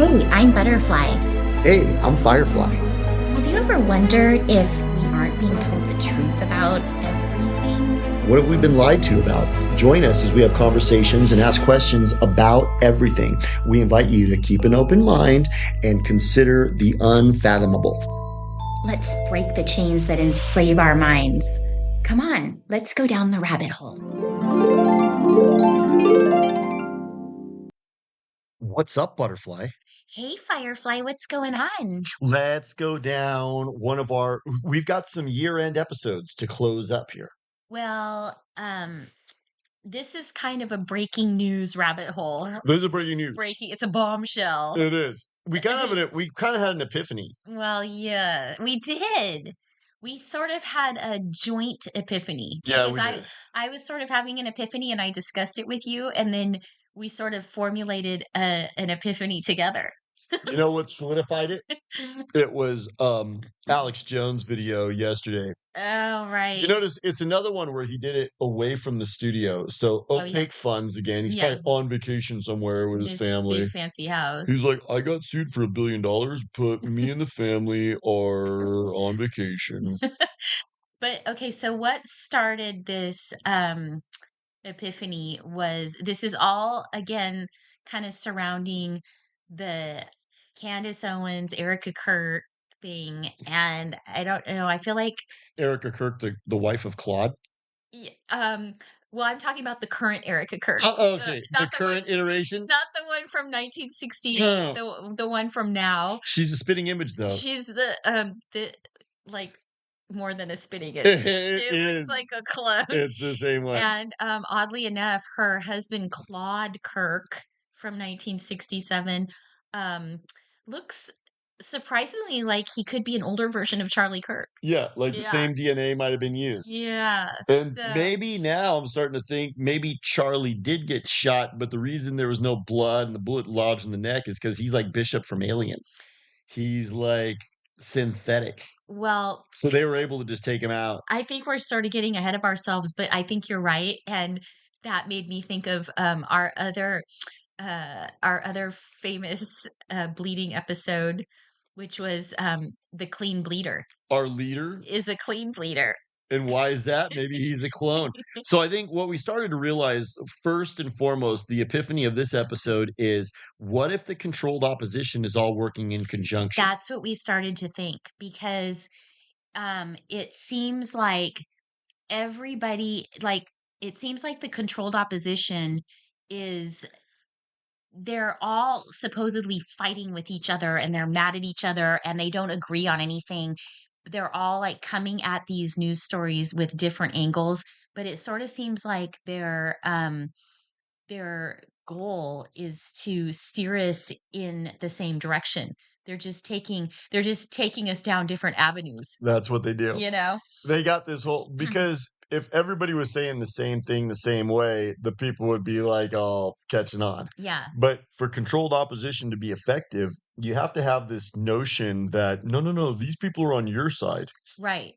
Hey, I'm Butterfly. Hey, I'm Firefly. Have you ever wondered if we aren't being told the truth about everything? What have we been lied to about? Join us as we have conversations and ask questions about everything. We invite you to keep an open mind and consider the unfathomable. Let's break the chains that enslave our minds. Come on, let's go down the rabbit hole. What's up, Butterfly? Hey, Firefly, what's going on? Let's go down we've got some year-end episodes to close up here. Well, this is kind of a breaking news rabbit hole. Those are breaking news. It's a bombshell. It is. We kind of had an epiphany. Well, yeah, we did. We sort of had a joint epiphany Yeah, because we did. I was sort of having an epiphany and I discussed it with you, and then we sort of formulated an epiphany together. You know what solidified it? It was Alex Jones' video yesterday. Oh, You right. notice it's another one where he did it away from the studio. So Oh, yeah. opaque funds again. He's Yeah. probably on vacation somewhere with In his his family. big fancy house. He's like, I got sued for $1 billion, but me and the family are on vacation. But okay, so what started this epiphany was this is all again kind of surrounding the Candace Owens, Erika Kirk thing. And I don't know, I feel like Erika Kirk, the wife of Claude. y- um well, I'm talking about the current Erika Kirk. Okay. The Not the one current iteration. not the one from 1968, No. the one from now. She's a spitting image though. She's the like more than a spitting image. It She looks is. like a clone. It's the same one. And oddly enough, her husband Claude Kirk from 1967 um, looks surprisingly like he could be an older version of Charlie Kirk. Yeah, like the Yeah, same DNA might have been used. yeah. And So maybe now I'm starting to think maybe Charlie did get shot, but the reason there was no blood and the bullet lodged in the neck is because he's like Bishop from Alien. He's like synthetic. well, So they were able to just take him out. I think we're sort of getting ahead of ourselves, but I think you're right, and that made me think of our other famous bleeding episode, which was the clean bleeder Our leader. is a clean bleeder. And why is that? Maybe he's a clone. So I think what we started to realize first and foremost, the epiphany of this episode is what if the controlled opposition is all working in conjunction? That's what we started to think because it seems like everybody, like, it seems like the controlled opposition is they're all supposedly fighting with each other and they're mad at each other and they don't agree on anything. They're all like coming at these news stories with different angles, but it sort of seems like their goal is to steer us in the same direction. They're just taking us down different avenues, That's what they do. you know? They got this whole because if everybody was saying the same thing the same way, the people would be like all catching on. Yeah. But for controlled opposition to be effective, you have to have this notion that no, no, no, these people are on your side. Right.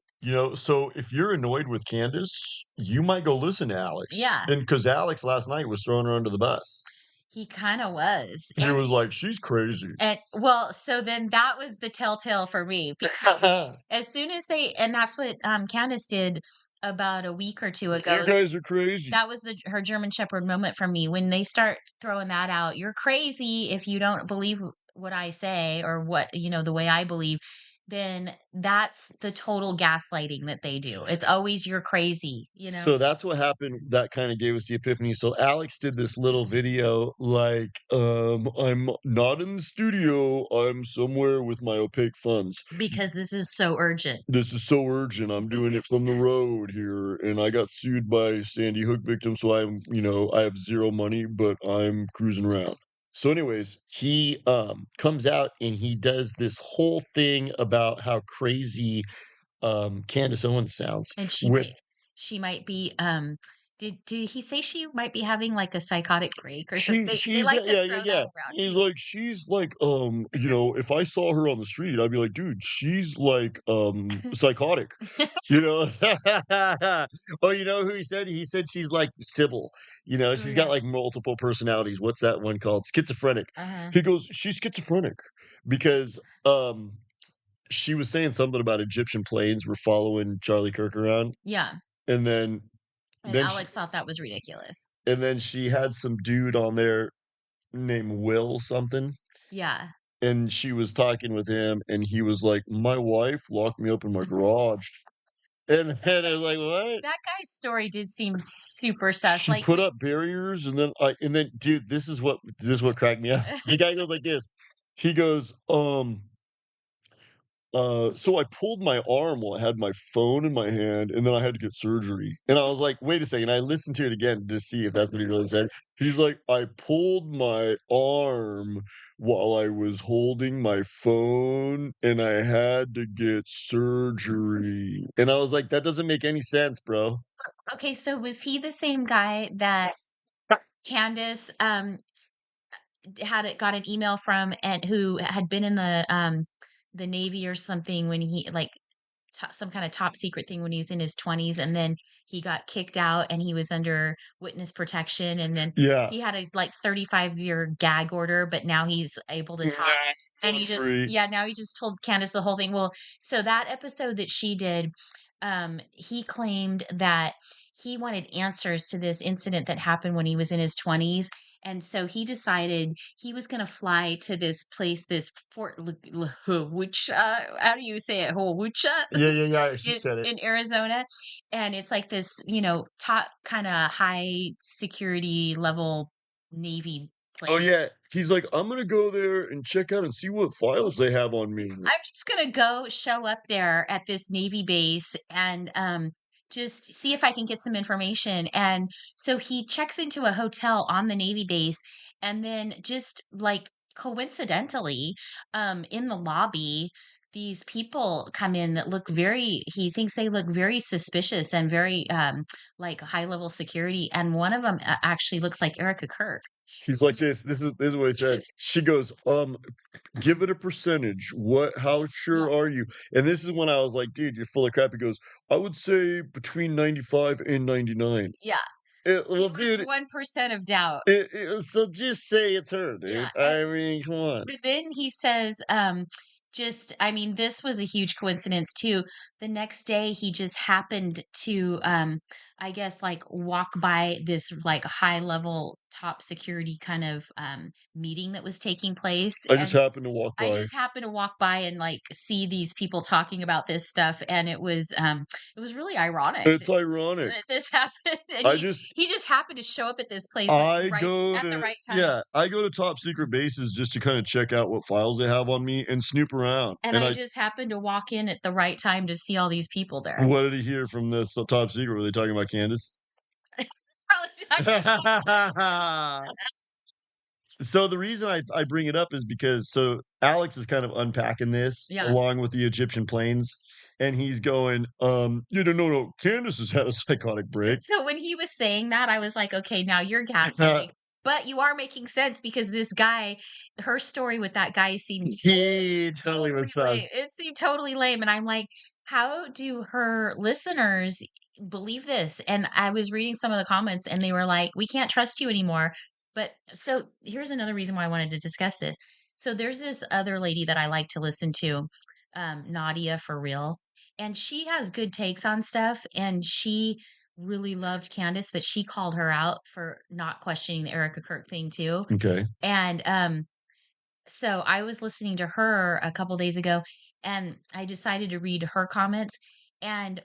So if you're annoyed with Candace, you might go listen to Alex. Yeah. And because Alex last night was throwing her under the bus. He kind of was. He was like, she's crazy. And well, so then that was the telltale for me because as soon as and that's what Candace did about a week or two ago. You guys are crazy. That was her German Shepherd moment for me. When they start throwing that out, you're crazy if you don't believe what I say or what, the way I believe, then that's the total gaslighting that they do. It's always you're crazy, So that's what happened. That kind of gave us the epiphany. So Alex did this little video like, I'm not in the studio. I'm somewhere with my opaque funds. because this is so urgent. This is so urgent. I'm doing it from the road here. And I got sued by Sandy Hook victims. So I have zero money, but I'm cruising around. So anyways, he comes out and he does this whole thing about how crazy Candace Owens sounds And with she might be Did he say she might be having, like, a psychotic break or something? They She's like to yeah, yeah, throw that yeah. around He's too. like, "She's like, you know, if I saw her on the street, I'd be like, dude, she's like, psychotic." You know? Oh, you know who he said? He said she's like Sybil. You know, Oh, she's got, yeah. like, multiple personalities. What's that one called? Schizophrenic. Uh-huh. He goes, "She's schizophrenic," because, she was saying something about Egyptian planes were following Charlie Kirk around, Yeah, and then and then she Alex thought that was ridiculous. and then she had some dude on there named Will something, Yeah. and she was talking with him, and he was like, "My wife locked me up in my garage." And I was like, "What?" That guy's story did seem super sus, She like, put up barriers, and then dude, this is what cracked me up. The guy goes like this. He goes, so I pulled my arm while I had my phone in my hand, and then I had to get surgery." And I was like, "Wait a second." I listened to it again to see if that's what he really said. He's like, "I pulled my arm while I was holding my phone, and I had to get surgery." And I was like, "That doesn't make any sense, bro." okay, so was he the same guy that Candace, got an email from and who had been in the Navy or something when he like some kind of top secret thing when he was in his 20s and then he got kicked out and he was under witness protection and then Yeah. he had a like 35-year gag order but now he's able to talk and he just Free. yeah now he just told Candace the whole thing. Well, so that episode that she did, he claimed that he wanted answers to this incident that happened when he was in his 20s, and so he decided he was going to fly to this place, this Fort which how do you say it? Wucha Yeah, yeah, yeah, she in said it. in Arizona, and it's like this, top kinda high security level Navy Oh, place. yeah. He's like, "I'm gonna go there and check out and see what files they have on me." I'm just gonna go show up there at this Navy base and, just see if I can get some information, and so he checks into a hotel on the Navy base, and then just, like, coincidentally, in the lobby, these people come in that look very he thinks they look very suspicious and very, like, high level security, and one of 'em actually looks like Erika Kirk. He's like this is what he said. She goes, give it a percentage. How Yeah, sure are you?" And this is when I was like, "Dude, you're full of crap." He goes, "I would say between 95 and 99." yeah. Well, It was dude, 1% of doubt. so just say it's her, Yeah, dude. I mean, come on. but then he says, just I mean, this was a huge coincidence too. The next day he just happened to I guess like walk by this like high level top security kind of meeting that was taking place I just and happened to walk I by. just happened to walk by and like see these people talking about this stuff and it was really ironic It's ironic. that this happened and I he just he just happened to show up at this place like I right go at the to right time. yeah, I go to top secret bases just to kinda check out what files they have on me and snoop around, And and I I just happened to walk in at the right time to see all these people there. what did he hear from this top secret? Were they talking about Candace? Probably talking So the reason I bring it up is because so Alex is kind of unpacking this yeah. along with the Egyptian planes, and he's going, "You know, no, Candace has had a psychotic break." So when he was saying that, I was like, "Okay, now you're gaslighting." But you are making sense because this guy her story with that guy seemed He totally totally was lame. sus. It seemed totally lame, and I'm like, "How do her listeners believe this?" And I was reading some of the comments, and they were like, "We can't trust you anymore." But so here's another reason why I wanted to discuss this. So there's this other lady that I like to listen to, Nadia for real, and she has good takes on stuff, and she really loved Candace, but she called her out for not questioning the Erica Kirk thing too. Okay. And so I was listening to her a couple days ago and I decided to read her comments and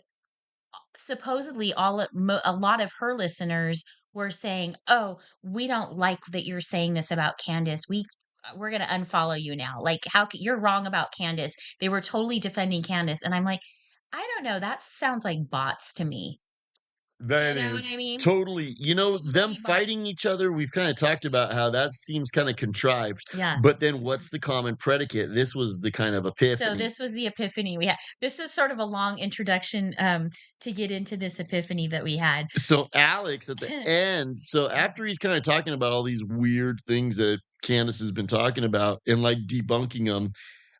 supposedly a lot of her listeners were saying, "Oh, we don't like that you're saying this about Candace. We're going to unfollow you now. Like you're wrong about Candace." They were totally defending Candace and I'm like, "I don't know, that sounds like bots to me." That You know what is I mean? totally them Totally fighting biased. each other, we've kinda talked about how that seems kinda contrived, Yeah. but then what's the common predicate? This was the kind of So epiphany. this was the epiphany we had. This is sort of a long introduction to get into this epiphany that we had. So Alex at the end after he's kinda talking about all these weird things that Candace has been talking about and, like, debunking them,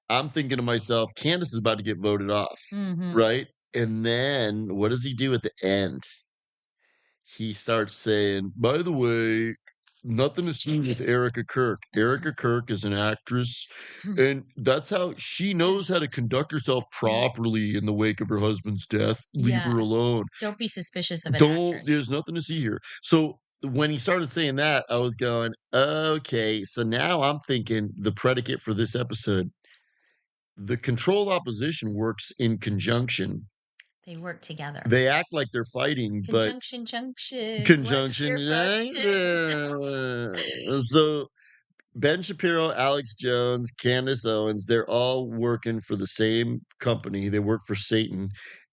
I'm thinking to myself, Candace is about to get voted off, Hmm. right? And then what does he do at the end? He starts saying, "By the way, nothing to see with Erika Kirk. Erika Kirk is an actress, and that's how she knows how to conduct herself properly in the wake of her husband's death. Leave her Yeah. alone. Don't be suspicious of an Don't actress. there's nothing to see here." So, when he started saying that, I was going, "Okay." So now I'm thinking the predicate for this episode, the controlled opposition works in conjunction. They work together. They act like they're fighting, but Conjunction junction. What's conjunction your function? so Ben Shapiro, Alex Jones, Candace Owens, they're all working for the same company. They work for Satan.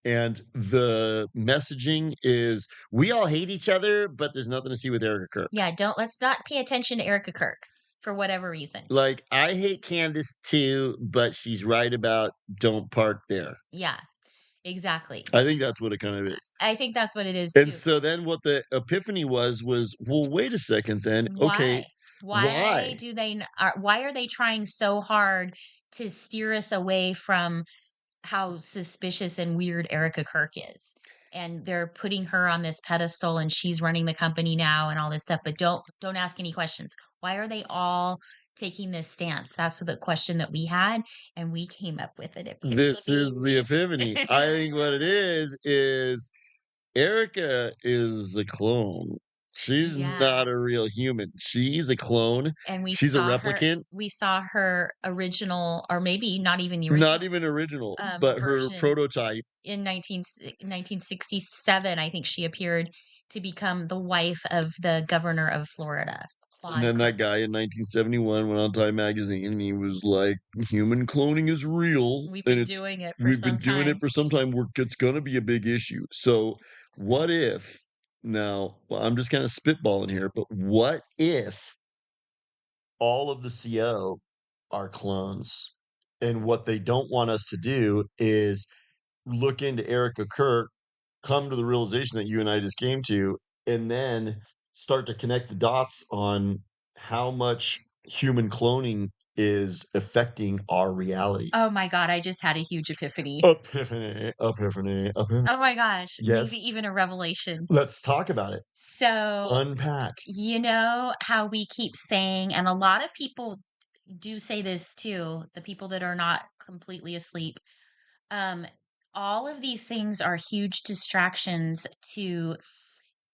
And the messaging is we all hate each other, but there's nothing to see with Erica Kirk. Yeah, don't let's not pay attention to Erika Kirk for whatever reason. Like, I hate Candace too, but she's right about don't park there. Yeah, exactly. I think that's what it kind of is. I think that's what it is And too. so then what the epiphany was, well, wait a second then. Okay, Why? Why why? do they why are they trying so hard to steer us away from how suspicious and weird Erika Kirk is? And they're putting her on this pedestal and she's running the company now and all this stuff, but don't ask any questions. Why are they all taking this stance? That's the question that we had, and we came up with an This epiphany. is the epiphany. I think what it is Erica is a clone. She's Yeah. not a real human. She's a clone. And She's a replicant. we saw her original, or maybe not even the Not original, even original, but her version prototype. in 1967. I think she appeared to become the wife of the governor of Florida, And Claude then that Cook. guy in 1971 went on Time Magazine and he was like, human cloning is real We've and been it's doing it for we've been some doing it time. for some time. It's gonna be a big issue. So what if now well, I'm just kind of spitballing here, but what if all of the CO are clones? And what they don't want us to do is look into Erica Kirk, come to the realization that you and I just came to, and then start to connect the dots on how much human cloning is affecting our reality. Oh my god, I just had a huge epiphany. Epiphany, epiphany, epiphany. Oh my gosh, Yes, maybe even a revelation. let's talk about it. So, Unpack. you know how we keep saying, and a lot of people do say this too, the people that are not completely asleep. Um, all of these things are huge distractions to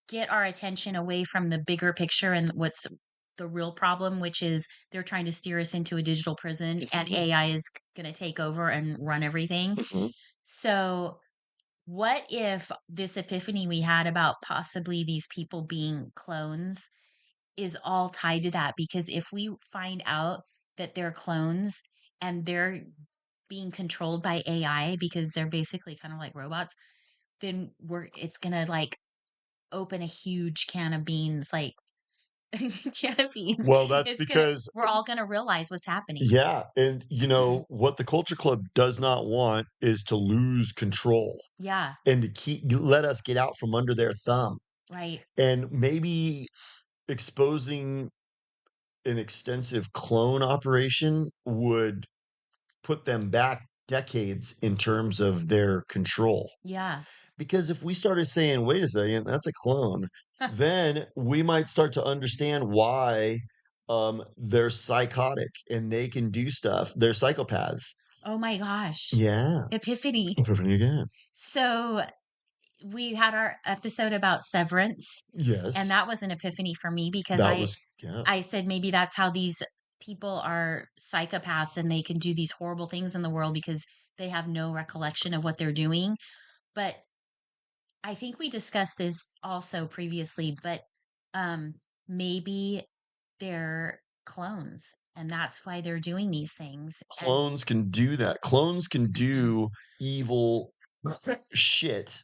get our attention away from the bigger picture and what's the real problem, which is they're trying to steer us into a digital prison and Mhm, AI is going to take over and run everything. mhm. So, what if this epiphany we had about possibly these people being clones is all tied to that? Because if we find out that they're clones and they're being controlled by AI because they're basically kind of like robots, then it's gonna like open a huge can of beans, like can of beans. Well, that's It's gonna because we're all gonna realize what's happening. yeah, and what the Culture Club does not want is to lose control Yeah, and to let us get out from under their thumb. right. And maybe exposing an extensive clone operation would put them back decades in terms of their control. Yeah. Because if we started saying, wait a second, that's a clone, then we might start to understand why they're psychotic and they can do stuff. They're psychopaths. Oh my gosh. Yeah. Epiphany. Epiphany again. So we had our episode about severance, and Yes. that was an epiphany for me because That was, yeah. I said maybe that's how these people are psychopaths and they can do these horrible things in the world because they have no recollection of what they're doing. But I think we discussed this also previously, but um maybe they're clones and that's why they're doing these things. And Clones can do that. Clones can do evil shit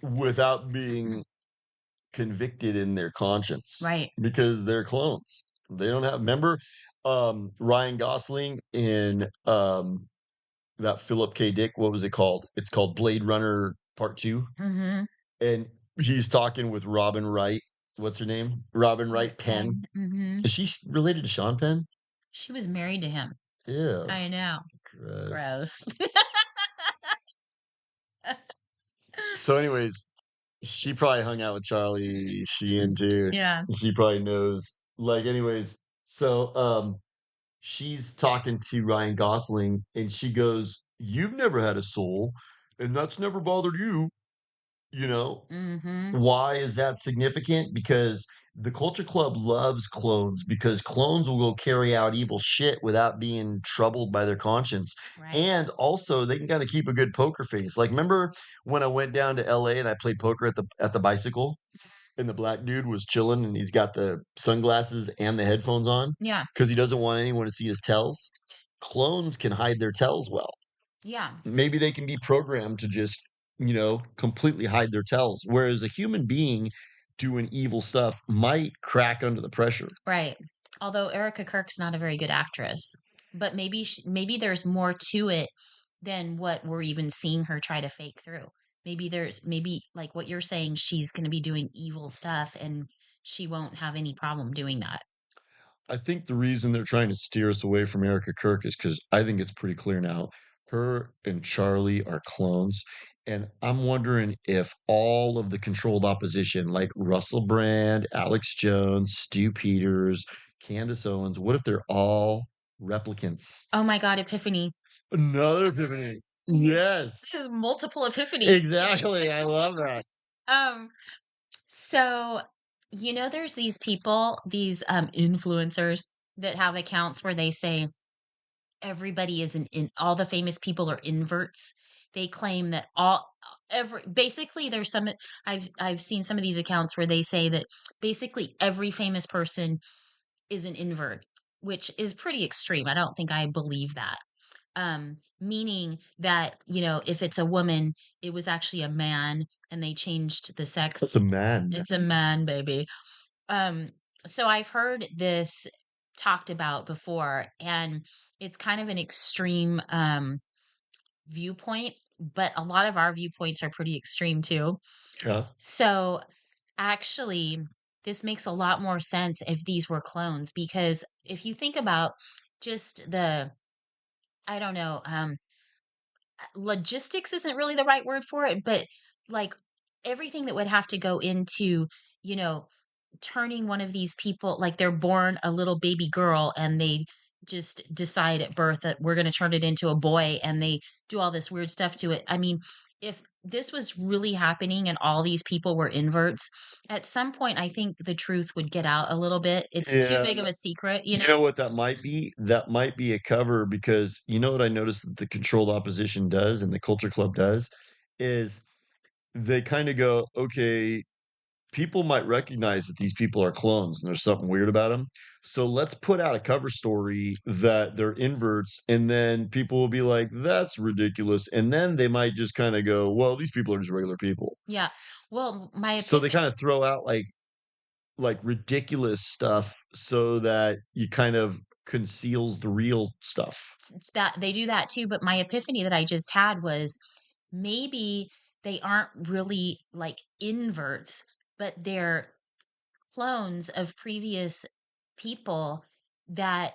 without being convicted in their conscience Right. because they're clones. They don't have remember, Ryan Gosling in, that Philip K. Dick, what was it called? It's called Blade Runner Part 2, Mhm. and he's talking with Robin Wright. What's her name? Robin Right, Wright Penn. Pen. Mhm. Is she related to Sean Penn? She was married to him. Ew, I know. gross. Gross. So anyways, she probably hung out with Charlie Sheen too. Yeah. She probably knows. Like, anyways, so she's talking to Ryan Gosling and she goes, "You've never had a soul, and that's never bothered you, you know?" Mhm. Why is that significant? Because the Culture Club loves clones because clones will go carry out evil shit without being troubled by their conscience. Right. And also they can kind of keep a good poker face. Like remember when I went down to LA and I played poker at the bicycle and the black dude was chilling and he's got the sunglasses and the headphones on Yeah. because he doesn't want anyone to see his tells. Clones can hide their tells well. Yeah. Maybe they can be programmed to just, completely hide their tells, whereas a human being doing evil stuff might crack under the pressure. Right. Although Erika Kirk's not a very good actress, but maybe there's more to it than what we're even seeing her try to fake through. Maybe like what you're saying, she's going to be doing evil stuff and she won't have any problem doing that. I think the reason they're trying to steer us away from Erika Kirk is because I think it's pretty clear now. Her and Charlie are clones. And I'm wondering if all of the controlled opposition, like Russell Brand, Alex Jones, Stu Peters, Candace Owens, what if they're all replicants? Oh my God, Epiphany. Another epiphany. Yes, There's multiple epiphanies. exactly. I love that. Um, so there's these people, these influencers that have accounts where they say everybody is all the famous people are inverts. They claim that all every basically there's some I've seen some of these accounts where they say that basically every famous person is an invert, which is pretty extreme. I don't think I believe that. Meaning that, if it's a woman, it was actually a man and they changed the sex. That's a man. It's a man, baby. Um, so I've heard this talked about before, and it's kind of an extreme viewpoint, but a lot of our viewpoints are pretty extreme too. Yeah. So actually, this makes a lot more sense if these were clones, because if you think about just I don't know, logistics isn't really the right word for it, but like everything that would have to go into, you know, turning one of these people, like they're born a little baby girl and they just decide at birth that we're going to turn it into a boy and they do all this weird stuff to it. I mean, if this was really happening and all these people were inverts, at some point I think the truth would get out a little bit. It's too Yeah. big of a secret, You know what that might be? That might be a cover because you know what I noticed that the controlled opposition does and the Culture Club does is they kind of go, okay, people might recognize that these people are clones and there's something weird about them. So let's put out a cover story that they're inverts, and then people will be like, that's ridiculous. And then they might just kind of go, well, these people are just regular people. Yeah. Well, my So they epiphany kind of throw out like ridiculous stuff so that you kind of conceals the real stuff. that they do that too, but my epiphany that I just had was maybe they aren't really like inverts, but they're clones of previous people that,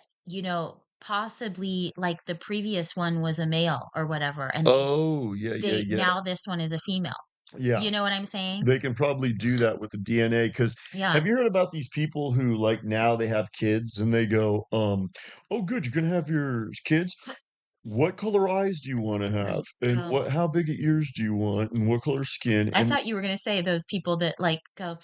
possibly like the previous one was a male or whatever, and Oh, yeah, yeah, they yeah. now this one is a female. Yeah. You know what I'm saying? They can probably do that with the DNA. Because Yeah. have you heard about these people who, like, now they have kids and they go, "Oh, good, you're gonna have your kids? What color eyes do you wanna have? And Oh, how big of ears do you want? And what color skin?" I And thought you were going to say those people that like go,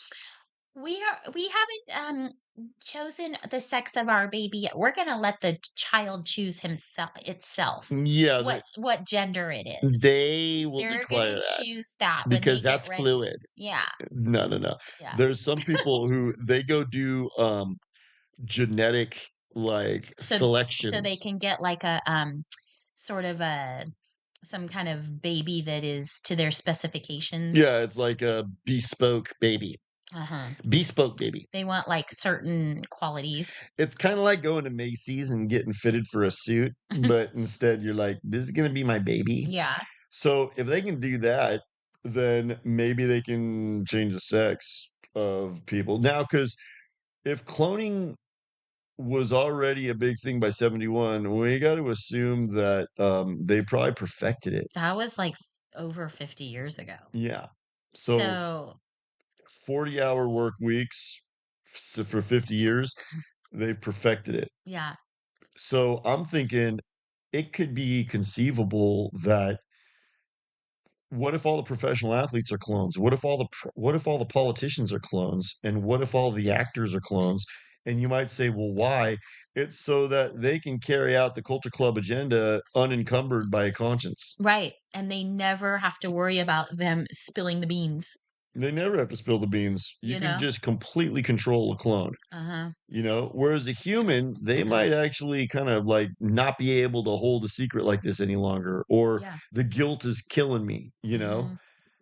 we haven't chosen the sex of our baby yet. We're gonna let the child choose himself itself. yeah, What gender it is. they will They're declare gonna that choose that when they because get that's ready. fluid. Yeah, No, no, no. yeah. There's some people who they go do, genetic, like, So they selections. can get like a sort of a some kind of baby that is to their specifications. Yeah, it's like a bespoke baby. Uh-huh. Bespoke, baby. They want, like, certain qualities. It's kinda like going to Macy's and getting fitted for a suit, but instead you're like, "This is gonna be my baby." Yeah. So, if they can do that, then maybe they can change the sex of people. Now, because if cloning was already a big thing by 71, we gotta assume that, they probably perfected it. That was, like, over 50 years ago. Yeah. So, So 40-hour work weeks for 50 years, they've perfected it. yeah. So, I'm thinking it could be conceivable that what if all the professional athletes are clones? What if all the politicians are clones? And what if all the actors are clones? And you might say, "Well, why?" It's so that they can carry out the culture club agenda unencumbered by a conscience. Right, and they never have to worry about them spilling the beans, They never have to spill the beans. You you can know? just completely control a clone, Uh-huh. whereas a human, they might actually kind of like not be able to hold a secret like this any longer, or Yeah. the guilt is killing me. Mhm.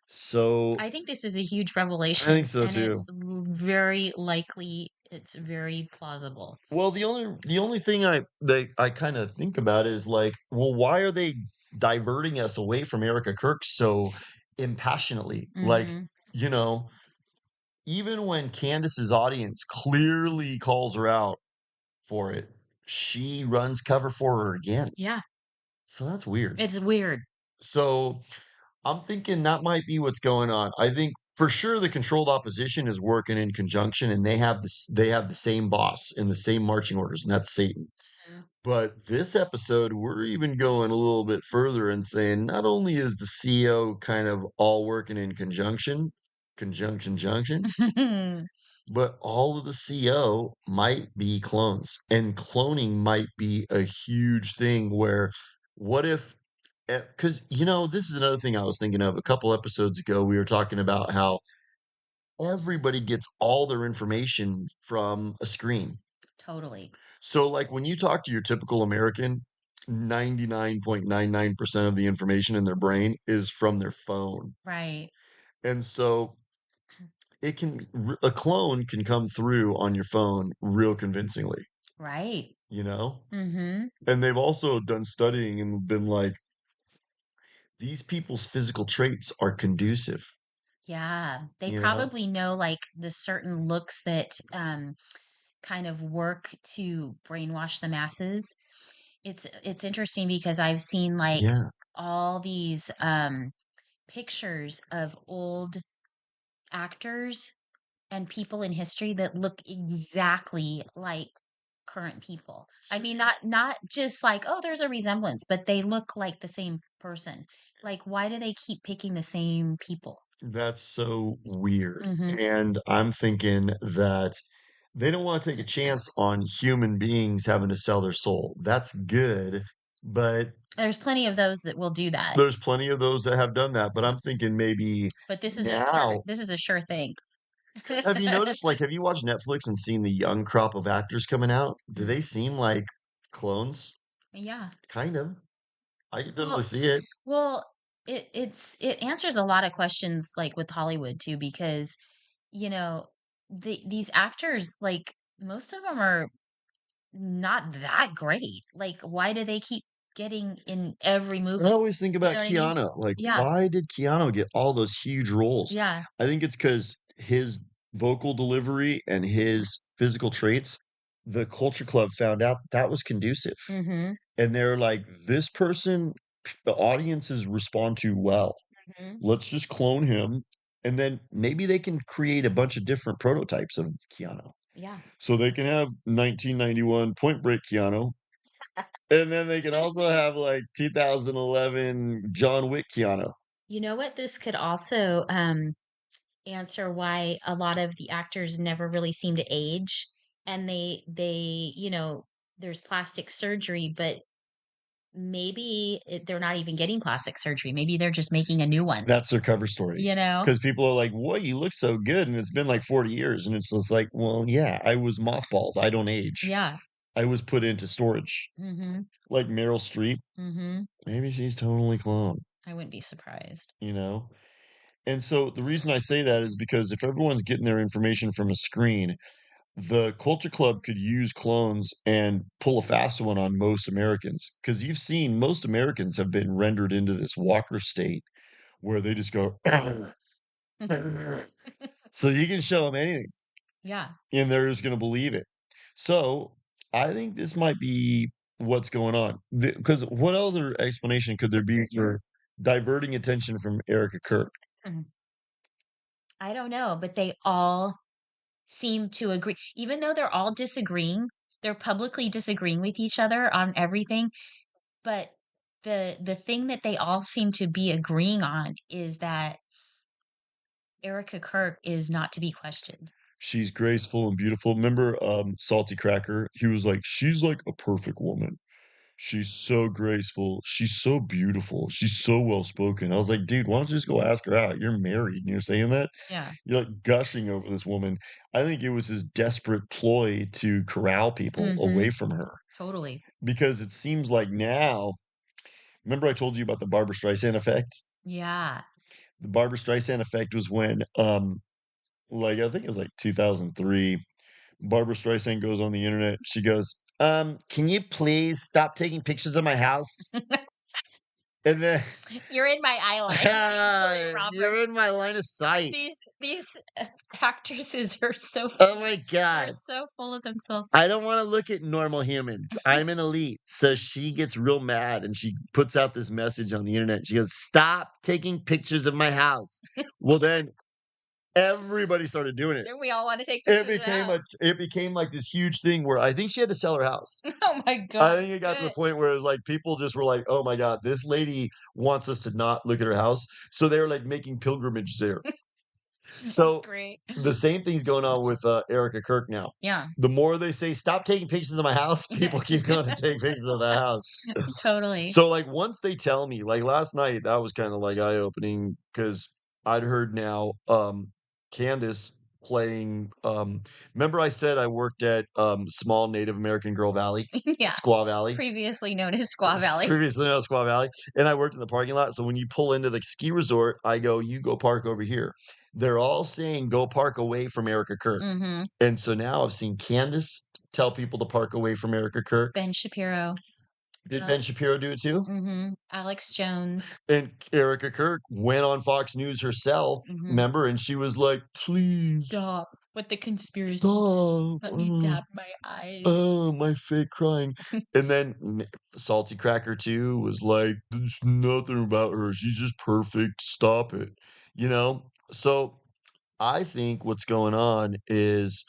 So I think this is a huge I think revelation, so and too. very likely, it's very plausible. Well, the only thing I kind of think about is like, well, why are they diverting us away from Erica Kirk so impassionately? Like, Mhm. you know, even when Candace's audience clearly calls her out for it, she runs cover for her again. Yeah, So that's weird. it's weird. So I'm thinking that might be what's going on. I think for sure the controlled opposition is working in conjunction, and they have the same boss and the same marching orders, and that's Satan. Mhm. But this episode, we're even going a little bit further and saying not only is the CEO kind of all working in junction, but all of the CO might be clones, and cloning might be a huge thing where what if because this is another thing I was thinking of a couple episodes ago. We were talking about how everybody gets all their information from a screen. Totally. So, like, when you talk to your typical American, 99.99% of the information in their brain is from their phone. Right, And so a clone can come through on your phone real convincingly, right. you know? Mhm. And they've also done studying and been like, these people's physical traits are conducive, Yeah, they you know? probably know, like, the certain looks that, kind of work to brainwash the masses. It's interesting because I've seen, like, Yeah. all these, pictures of old actors and people in history that look exactly like current people. I mean, not just like, "Oh, there's a resemblance," but they look like the same person. Like, why do they keep picking the same people? That's so weird, Mhm. and I'm thinking that they don't wanna take a chance on human beings having to sell their soul. That's good, but There's plenty of those that will do that, there's plenty of those that have done that, but I'm thinking maybe but now this is a sure thing. 'cause have you noticed, like, have you watched Netflix and seen the young crop of actors coming out? Do Mm, they seem like clones? yeah. Kind of. I can Well definitely see it. well, it answers a lot of questions, like, with Hollywood too, because, you know, these actors, like, most of them are not that great. Like, why do they keep getting in every I movie? always think You about know what I mean? Keanu, like, Yeah, why did Keanu get all those huge roles? yeah. I think it's because his vocal delivery and his physical traits, the Culture Club found out that was conducive, Mhm, and they're like, "This person, the audiences respond to well. mhm. Let's just clone him," and then maybe they can create a bunch of different prototypes of Keanu. Yeah. So they can have 1991 Point Break Keanu, and then they can also have, like, 2011 John Wick Keanu. You know what? This could also, answer why a lot of the actors never really seem to age, and there's plastic surgery, but maybe they're not even getting plastic surgery. Maybe they're just making a new one, That's their cover story, you know? because people are like, "What? You look so good, and it's been, like, 40 years," and it's just like, "Well, yeah, I was mothballed, I don't age. Yeah. I was put into storage." Mhm. Like Meryl Streep, Mhm. maybe she's totally cloned, I wouldn't be surprised. you know? And so the reason I say that is because if everyone's getting their information from a screen, the Culture Club could use clones and pull a fast one on most Americans. Because you've seen most Americans have been rendered into this walker state where they just go, so you can show them anything Yeah. and they're just going to believe it. So I think this might be what's going on. Because what other explanation could there be for diverting attention from Erika Kirk? Mhm. I don't know, but they all seem to agree. Even though they're all disagreeing, they're publicly disagreeing with each other on everything, but the thing that they all seem to be agreeing on is that Erica Kirk is not to be questioned. She's graceful and beautiful. Remember, Salty Cracker? He was like, "She's like a perfect woman. She's so graceful. She's so beautiful. She's so well spoken." I was like, "Dude, why don't you just go ask her out? You're married and you're saying that? Yeah. You're like gushing over this woman." I think it was his desperate ploy to corral people Mhm. away from her Totally. because it seems like now, remember I told you about the Barbara Streisand effect? Yeah. The Barbara Streisand effect was when, like, I think it was like 2003. Barbara Streisand goes on the internet. She goes, can you please stop taking pictures of my house? And then, You're in my eye line, Julia you're Roberts. in my line of sight. These actresses are so Oh my they're God. so full of themselves. I don't want to look at normal humans. I'm an elite. So she gets real mad and she puts out this message on the internet. She goes, stop taking pictures of my house. Well, then everybody started doing it. And we all want to take pictures of the house. It became like this huge thing where I think she had to sell her house. Oh my I god. think it got to the Good. point where it was like people just were like, "Oh my god, this lady wants us to not look at her house." So they were like making pilgrimage there. That's So great. the same thing's going on with Erica Kirk now. Yeah. The more they say, "Stop taking pictures of my house," people keep going to take pictures of the house. Totally. So, like, once they tell me, like last night, that was kind of like eye opening because I'd heard now Candace playing. Remember, I said I worked at small Native American Girl Valley, Yeah. Squaw Valley, Previously known as Squaw Valley. previously known as Squaw Valley, and I worked in the parking lot. So when you pull into the ski resort, I go, "You go park over here." They're all saying, "Go park away from Erica Kirk," Mhm. and so now I've seen Candace tell people to park away from Erica Kirk. Ben Shapiro. Did Yep. Ben Shapiro do it too? Mhm. Alex Jones. And Erika Kirk went on Fox News herself, Mhm. remember? And she was like, "Please Stop with the conspiracy. stop. Let me dab my eyes. Oh, my fake crying." And then Salty Cracker too was like, "There's nothing about her. She's just perfect. Stop it." You know? So I think what's going on is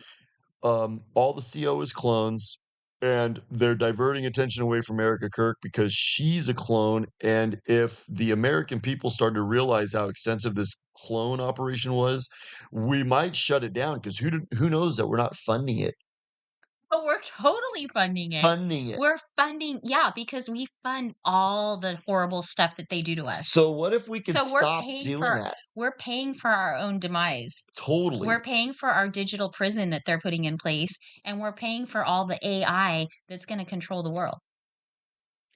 all the CO is clones, and they're diverting attention away from Erica Kirk because she's a clone. And if the American people start to realize how extensive this clone operation was, we might shut it down because who knows that we're not funding it? But we're totally funding it. Funding it. We're funding yeah, because we fund all the horrible stuff that they do to us. So what if we could So stop doing that? we're paying for our own demise. Totally. We're paying for our digital prison that they're putting in place, and we're paying for all the AI that's gonna control the world.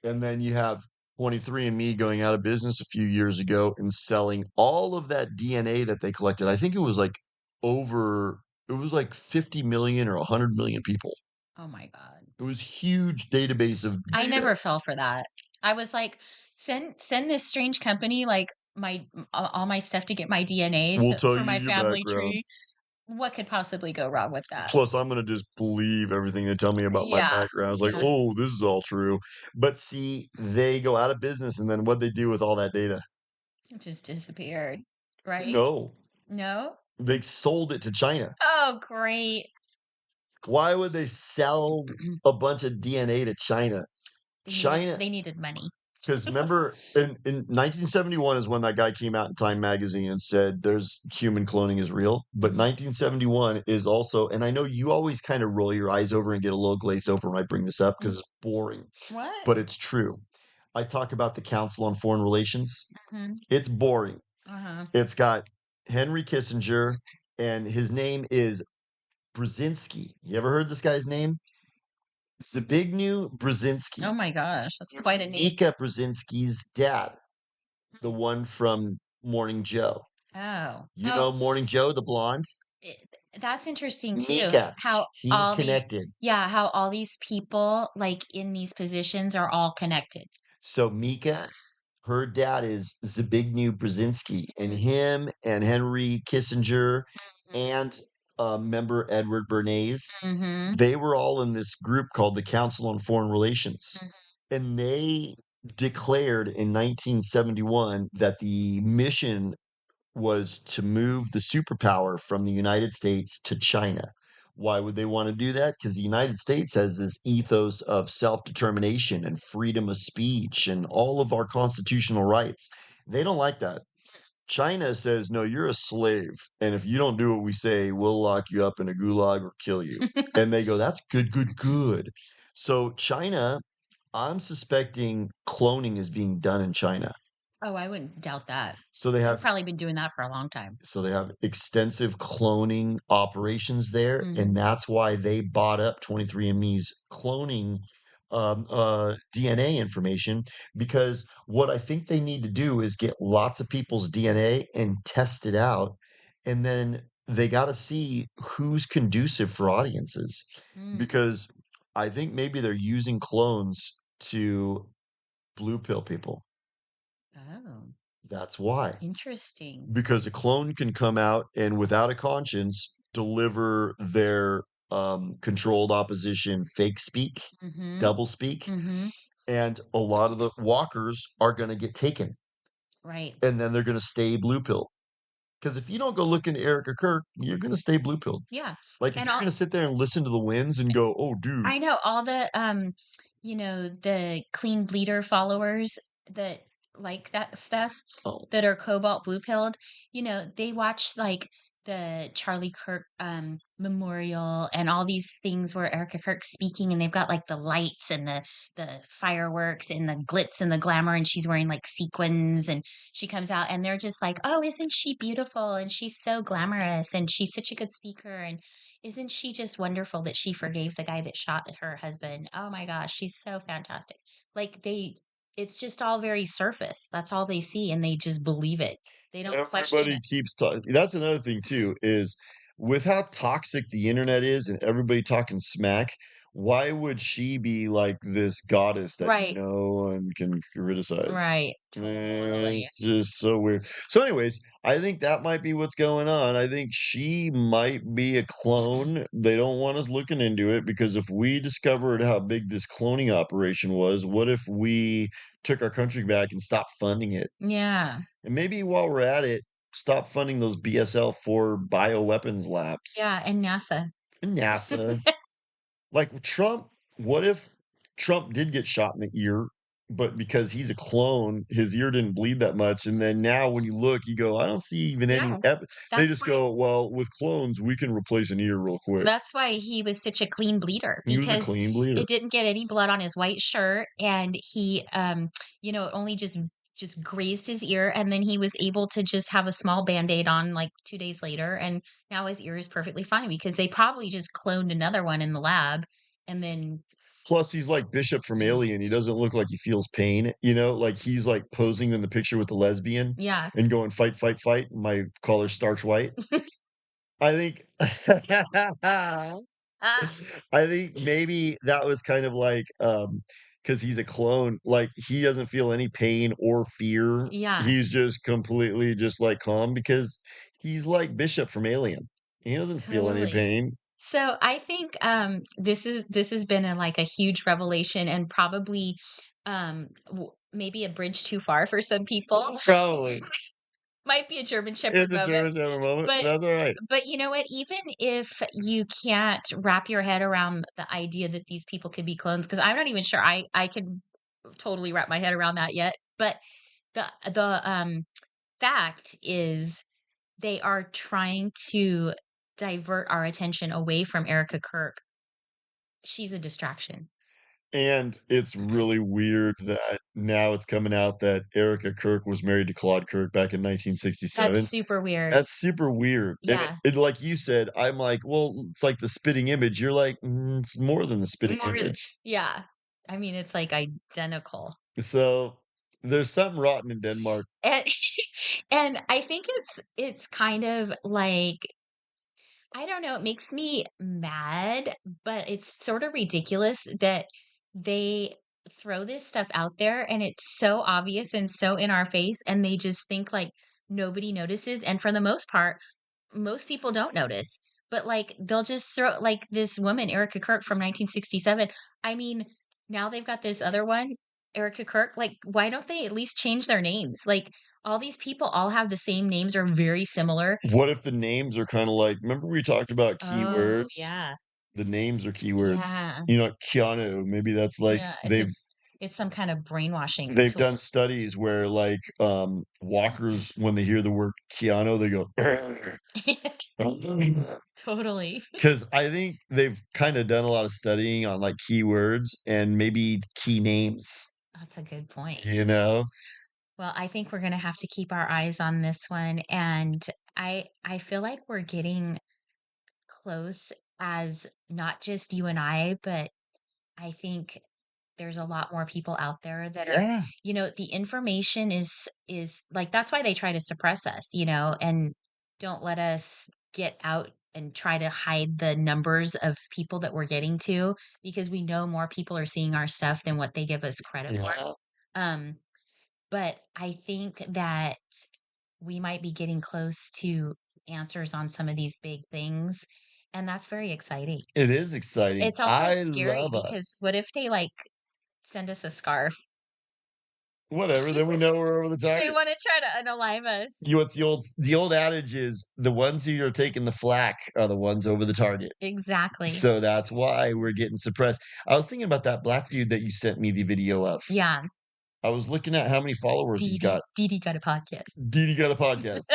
And then you have 23andMe going out of business a few years ago and selling all of that DNA that they collected. I think it was like over it was like 50 million or 100 million people. Oh my god. It was huge database of I data. never fell for that. I was like, "Send this strange company, like, my all my stuff to get my DNA We'll tell for you my your family background. tree." What could possibly go wrong with that? Plus, I'm gonna just believe everything they tell me about my Yeah. background. It's like, Yeah. oh, this is all true. But see, they go out of business, and then what they do with all that data? It just disappeared, right? No, No? they sold it to China. Oh, great. Why would they sell a bunch of DNA to China? China, They needed money. because remember in 1971 is when that guy came out in Time magazine and said there's human cloning is real. But Mhm. 1971 is also, and I know you always kind of roll your eyes over and get a little glazed over when I bring this up Mm. because it's boring, What? but it's true. I talk about the Council on Foreign Relations. Mhm. It's boring. Uh-huh. It's got Henry Kissinger, and his name is Brzezinski. You ever heard this guy's name? Zbigniew Oh Brzezinski. my gosh, that's It's quite a name. Nika Brzezinski's dad, the one from Morning Joe. Oh. You Oh, know Morning Joe, the blonde? it, that's interesting too. Mika, How she's all these, connected. yeah, how all these people like in these positions are all connected. So Mika, her dad is Zbigniew Brzezinski, and Mm, him and Henry Kissinger and member Edward Bernays, mm-hmm. they were all in this group called the Council on Foreign Relations. Hmm. And they declared in 1971 that the mission was to move the superpower from the United States to China. Why would they want to do that? Because the United States has this ethos of self determination and freedom of speech and all of our constitutional rights. They don't like that. China says, no, you're a slave. And if you don't do what we say, we'll lock you up in a gulag or kill you. And they go, that's good, good, good. So, China, I'm suspecting cloning is being done in China. Oh, I wouldn't doubt that. So, they They've have probably been doing that for a long time. extensive cloning operations there, Hmm. and that's why they bought up 23andMe's cloning DNA information. Because what I think they need to do is get lots of people's DNA and test it out, and then they got to see who's conducive for audiences. Mm. Because I think maybe they're using clones to blue pill people. Oh, That's why. interesting. Because a clone can come out and without a conscience deliver their controlled opposition fake speak, Mm-hmm. double speak, Mm-hmm. and a lot of the walkers are going to get taken Right. and then they're going to stay blue pilled. Because if you don't go look into Erika Kirk, you're going to stay blue pilled. Yeah. Like if And you're all going to sit there and listen to the winds and go, oh, dude, I know all the the clean bleeder followers that like that stuff oh, that are cobalt blue pilled, they watch like the Charlie Kirk memorial and all these things where Erica Kirk's speaking and they've got like the lights and the fireworks and the glitz and the glamour and she's wearing like sequins and she comes out and they're just like, "Oh, isn't she beautiful and she's so glamorous and she's such a good speaker and isn't she just wonderful that she forgave the guy that shot her husband? Oh my gosh, she's so fantastic." Like it's just all very surface. That's all they see and they just believe it. They don't question everybody it. keeps talking. That's another thing too, is with how toxic the internet is and everybody talking smack, why would she be like this goddess that Right. no one can criticize? Right. Totally. It's just so weird. So, anyways, I think that might be what's going on. I think she might be a clone. They don't want us looking into it because if we discovered how big this cloning operation was, what if we took our country back and stopped funding it? Yeah. And maybe while we're at it, stop funding those BSL-4 bioweapons labs. Yeah. And NASA. And NASA. Like Trump, what if Trump did get shot in the ear, but because he's a clone, his ear didn't bleed that much. And then now when you look, you go, I don't see even any Yeah. they That's just why go, well, with clones, we can replace an ear real quick. That's why he was such a clean bleeder He was a because clean bleeder. it didn't get any blood on his white shirt and he only just grazed his ear and then he was able to just have a small band-aid on like 2 days later and now his ear is perfectly fine because they probably just cloned another one in the lab and then Plus, he's like Bishop from Alien. He doesn't look like he feels pain, like he's like posing in the picture with the lesbian yeah. and going fight, fight, fight. My collar starch white. I think Ah, I think maybe that was kind of like, because he's a clone, like, he doesn't feel any pain or fear. yeah. He's just completely just, like, calm because he's like Bishop from Alien. He doesn't feel any Totally. pain. So I think this has been like a huge revelation and probably maybe a bridge too far for some people. Probably. Might be a German Shepherd It's a moment. German Shepherd moment. But That's alright. you know what? Even if you can't wrap your head around the idea that these people could be clones, because I'm not even sure I can totally wrap my head around that yet. But the fact is they are trying to divert our attention away from Erica Kirk. She's a distraction. And it's really weird that now it's coming out that Erika Kirk was married to Claude Kirk back in That's 1967. super weird. That's super weird, and Yeah. like you said, I'm like, "Well, it's like the spitting image." You're like, it's more than the spitting More image." yeah. I mean, it's like identical. So, there's something rotten in Denmark. And And I think it's kind of like I don't know, it makes me mad, but it's sort of ridiculous that they throw this stuff out there and it's so obvious and so in our face, and they just think like nobody notices. And for the most part, most people don't notice. But like they'll just throw like this woman, Erika Kirk from 1967. I mean, now they've got this other one, Erika Kirk. Like, why don't they at least change their names? Like all these people all have the same names or very similar. What if the names are kinda like remember we talked about Oh, keywords? yeah. The names are keywords. Yeah. You know, Keanu, maybe that's like Yeah, it's some kind of brainwashing they've done tool. studies where, like, walkers, when they hear the word Keanu, they go, Totally. because I think they've kinda done a lot of studying on, like, keywords and maybe key names, That's a good point. you know? Well, I think we're gonna have to keep our eyes on this one, and I feel like we're getting close as not just you and I, but I think there's a lot more people out there that are Yeah. the information is like that's why they try to suppress us, and don't let us get out and try to hide the numbers of people that we're getting to because we know more people are seeing our stuff than what they give us credit for. Yeah. Um, but I think that we might be getting close to answers on some of these big things, and that's very exciting. It is exciting. It's also I scary love because us. what if they, like, send us a scarf? Whatever, then we know we're over the They target. wanna try to unalive us. You know, what's the old adage is, "The ones who are taking the flak are the ones over the target." Exactly. So that's why we're getting suppressed. I was thinking about that black dude that you sent me the video of. Yeah. I was looking at how many followers he's got. Dee got a podcast. Did got a podcast,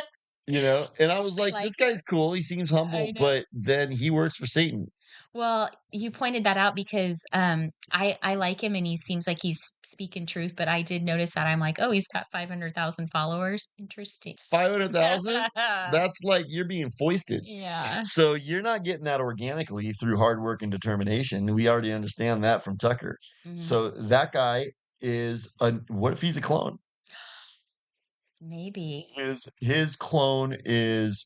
and I was I like, like "This it. guy's cool, he seems I humble," know. but then he works for Satan. Well, you pointed that out because, I like him and he seems like he's speaking truth, but I did notice that I'm like, "Oh, he's got 500,000 followers. Interesting." 500,000? That's like you're being foisted. Yeah. So you're not getting that organically through hard work and determination. We already understand that from Tucker. Mhm. So that guy is a what if he's a clone? Maybe. His clone is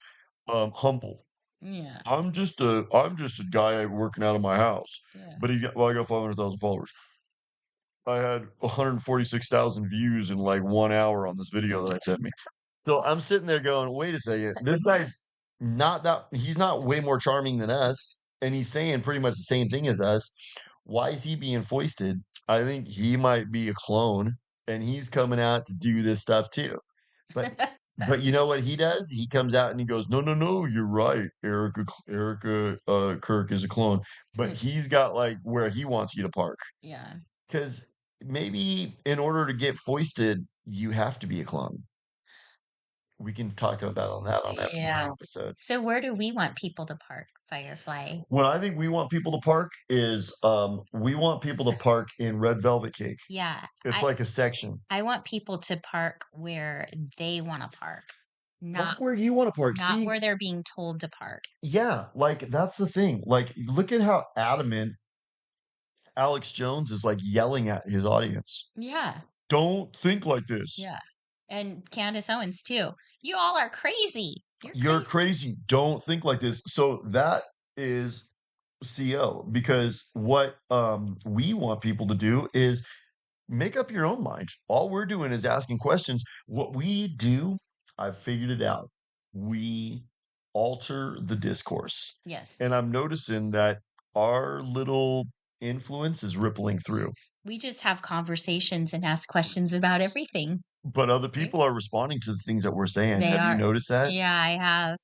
humble. Yeah. I'm just a guy working out of my house. Yeah. But I got 500,000 followers. I had 146,000 views in like 1 hour on this video that I sent me. So I'm sitting there going, wait a second, this guy's he's not way more charming than us, and he's saying pretty much the same thing as us. Why is he being foisted? I think he might be a clone, and he's coming out to do this stuff too. But but you know what he does? He comes out and he goes, "No, no, no, you're right. Erica Kirk is a clone." But he's got like where he wants you to park Yeah. because maybe in order to get foisted, you have to be a clone. We can talk about on that Yeah. tomorrow episode. So where do we want people to park, Firefly? What I think we want people to park is, we want people to park in Red Velvet Cake. Yeah. It's like a section. I want people to park where they wanna park, Park not where you wanna park. not See, where they're being told to park. yeah, like, that's the thing. Like, look at how adamant Alex Jones is, like, yelling at his audience. Yeah. "Don't think like this. Yeah. And Candace Owens too. "You all are crazy. You're You're crazy." crazy. Don't think like this." So that is CO, because what, we want people to do is make up your own mind. All we're doing is asking questions. What we do, I've figured it out. We alter the discourse. Yes. And I'm noticing that our little influence is rippling through, We just have conversations and ask questions about everything, but other right? people are responding to the things that we're saying. They Have you are. noticed that? Yeah, I have.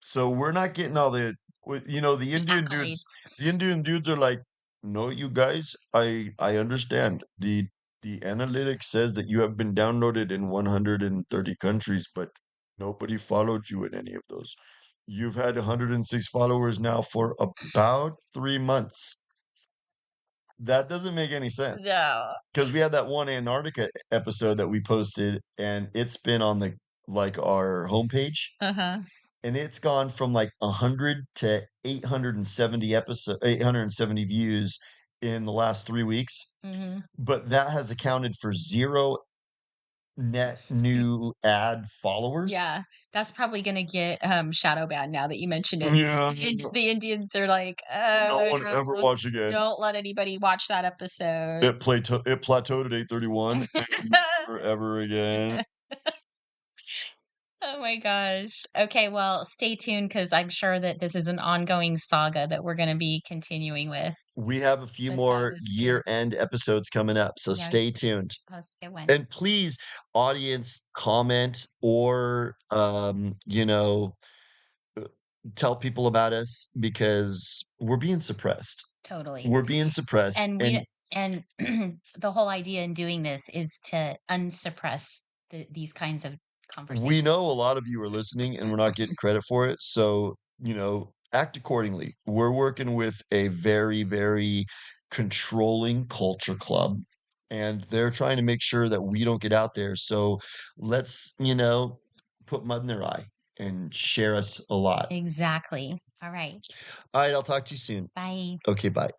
So we're not getting all the The Indian dudes. accolades. The Indian dudes are like, no, you guys, I understand. The analytics says that you have been downloaded in 130 countries, but nobody followed you in any of those. You've had 106 followers now for about 3 months. That doesn't make any sense No. because we had that one Antarctica episode that we posted, and it's been on our homepage, Uh-huh. and it's gone from like 100 to 870 views in the last 3 weeks, Mhm. but that has accounted for zero net new ad followers. Yeah, that's probably gonna get, shadow banned now that you mentioned it. Yeah, The Indians are like, no one ever no, watch again. don't let anybody watch that episode." It plateaued at 831 and never ever again. Oh my gosh. Okay, well, stay tuned because I'm sure that this is an ongoing saga that we're gonna be continuing with, We have a few but that more was good. year-end episodes coming up, so Yeah, stay tuned. that was a good one. And please, audience, comment or, uh, tell people about us because we're being suppressed. Totally. We're being suppressed, And we and and the whole idea in doing this is to unsuppress these kinds of we conversations. know a lot of you are listening and we're not getting credit for it. So, act accordingly. We're working with a very, very controlling culture club, and they're trying to make sure that we don't get out there. So let's, put mud in their eye and share us a lot. Exactly. All right. All right, I'll talk to you soon. Bye. Okay, bye.